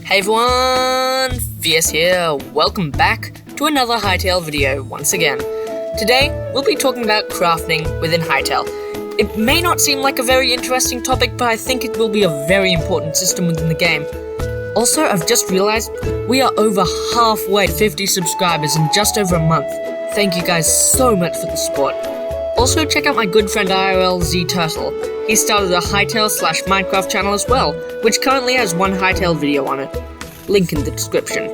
Hey everyone, VS here, welcome back to another Hytale video once again. Today, we'll be talking about crafting within Hytale. It may not seem like a very interesting topic, but I think it will be a very important system within the game. Also, I've just realized we are over halfway to 50 subscribers in just over a month. Thank you guys so much for the support. Also, check out my good friend IRL Z Turtle. He started a Hytale/Minecraft channel as well, which currently has one Hytale video on it. Link in the description.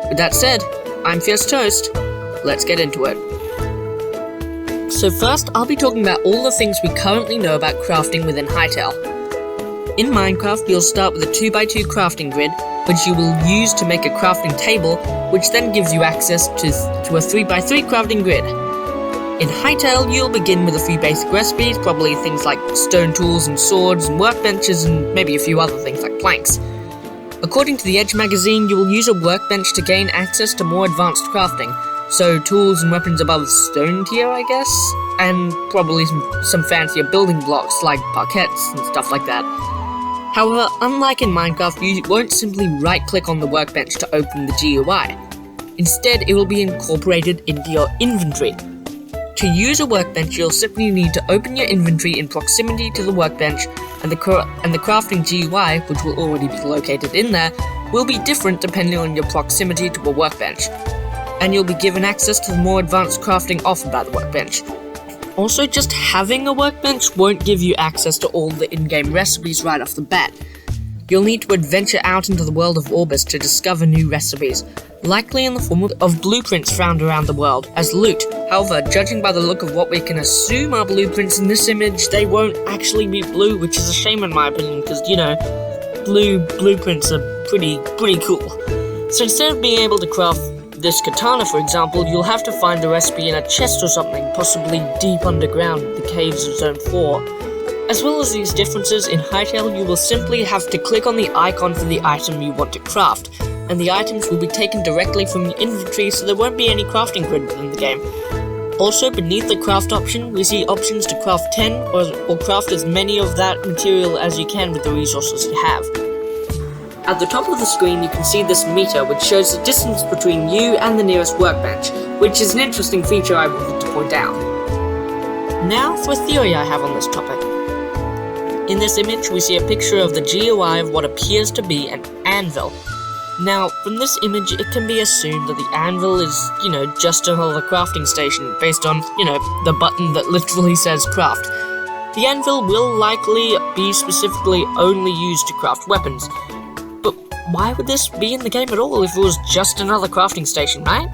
With that said, I'm Fierce Toast. Let's get into it. So first, I'll be talking about all the things we currently know about crafting within Hytale. In Minecraft, you'll start with a 2x2 crafting grid, which you will use to make a crafting table, which then gives you access to a 3x3 crafting grid. In Hytale, you'll begin with a few basic recipes, probably things like stone tools and swords and workbenches and maybe a few other things like planks. According to the Edge magazine, you will use a workbench to gain access to more advanced crafting, so tools and weapons above stone tier, I guess, and probably some fancier building blocks like parquets and stuff like that. However, unlike in Minecraft, you won't simply right-click on the workbench to open the GUI. Instead, it will be incorporated into your inventory. To use a workbench, you'll simply need to open your inventory in proximity to the workbench, and the crafting GUI, which will already be located in there, will be different depending on your proximity to a workbench. And you'll be given access to the more advanced crafting offered by the workbench. Also, just having a workbench won't give you access to all the in-game recipes right off the bat. You'll need to adventure out into the world of Orbis to discover new recipes, likely in the form of blueprints found around the world as loot. However, judging by the look of what we can assume are blueprints in this image, they won't actually be blue, which is a shame in my opinion, because, you know, blue blueprints are pretty cool. So instead of being able to craft this katana, for example, you'll have to find a recipe in a chest or something, possibly deep underground in the caves of Zone 4. As well as these differences, in Hytale you will simply have to click on the icon for the item you want to craft, and the items will be taken directly from your inventory, so there won't be any crafting grid within the game. Also, beneath the craft option, we see options to craft 10 or craft as many of that material as you can with the resources you have. At the top of the screen you can see this meter, which shows the distance between you and the nearest workbench, which is an interesting feature I wanted to point out. Now for a theory I have on this topic. In this image, we see a picture of the GUI of what appears to be an anvil. Now, from this image, it can be assumed that the anvil is, just another crafting station, based on, the button that literally says craft. The anvil will likely be specifically only used to craft weapons. But why would this be in the game at all if it was just another crafting station, right?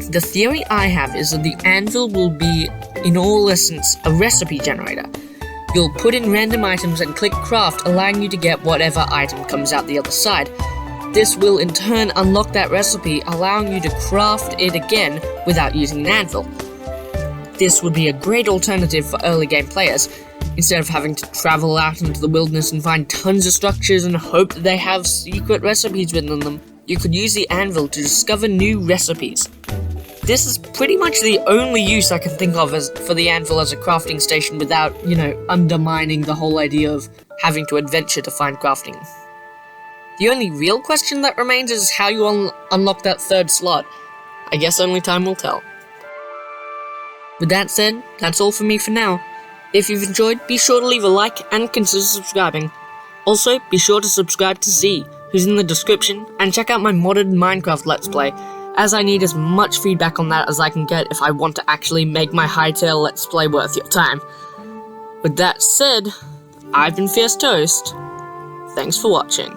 The theory I have is that the anvil will be, in all essence, a recipe generator. You'll put in random items and click craft, allowing you to get whatever item comes out the other side. This will in turn unlock that recipe, allowing you to craft it again without using an anvil. This would be a great alternative for early game players. Instead of having to travel out into the wilderness and find tons of structures and hope that they have secret recipes within them, you could use the anvil to discover new recipes. This is pretty much the only use I can think of for the anvil as a crafting station without, undermining the whole idea of having to adventure to find crafting. The only real question that remains is how you unlock that third slot. I guess only time will tell. With that said, that's all for me for now. If you've enjoyed, be sure to leave a like and consider subscribing. Also, be sure to subscribe to Z, who's in the description, and check out my modded Minecraft Let's Play, as I need as much feedback on that as I can get if I want to actually make my Hytale Let's Play worth your time. With that said, I've been Fierce Toast. Thanks for watching.